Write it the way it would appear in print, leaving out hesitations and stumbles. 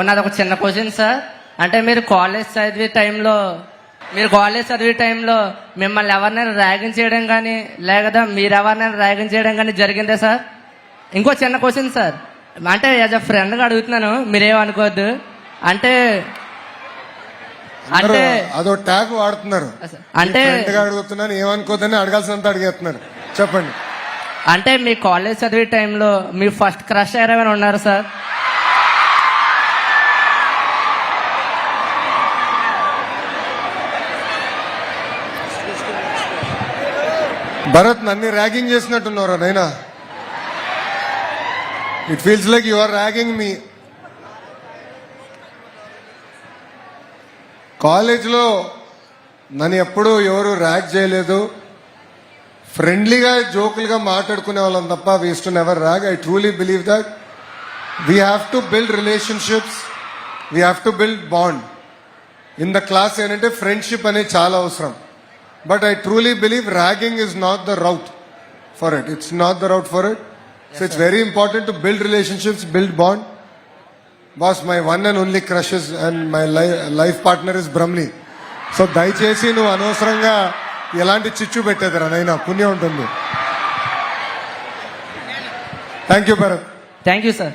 నాది ఒక చిన్న క్వశ్చన్ సార్. అంటే మీరు కాలేజ్ చదివే టైంలో మిమ్మల్ని ఎవరినైనా ర్యాగింగ్ చేయడం కానీ లేదా మీరు ఎవరినైనా ర్యాగింగ్ చేయడం కానీ జరిగిందే సార్? ఇంకో చిన్న క్వశ్చన్ సార్, అంటే యాజ్ అ ఫ్రెండ్గా అడుగుతున్నాను, మీరేమనుకోవద్దు. అంటే అంటే అదో ట్యాగ్ వాడుతున్నారు. అంటే అడుగుతున్నాను, ఏమనుకోద్దని అడగాల్సినంత అడిగేస్తున్నారు. చెప్పండి. అంటే మీ కాలేజ్ చదివే టైంలో మీ ఫస్ట్ క్రష్ ఎవరైనా ఉన్నారు సార్? భరత్, నన్ను ర్యాగింగ్ చేసినట్టున్నారా Naina? It feels like you are ragging me. కాలేజ్లో నన్ను ఎప్పుడూ ఎవరు ర్యాగ్ చేయలేదు. ఫ్రెండ్లీగా జోకులుగా మాట్లాడుకునే వాళ్ళం తప్ప we used to never rag. I truly believe that we have to build relationships, we have to build bond. In the class ఏంటంటే ఫ్రెండ్షిప్ అనేది చాలా అవసరం. But I truly believe ragging is not the route for it. It's not the route for it. Yes, so it's very important to build relationships, build bond. Boss, my one and only crush is, and my life partner is Brahmli. So దయచేసి నువ్వు అనవసరంగా ఎలాంటి చిచ్చు పెట్టేదిరా నైనా, పుణ్యం ఉంటుంది. Thank you Bharat. Thank you sir.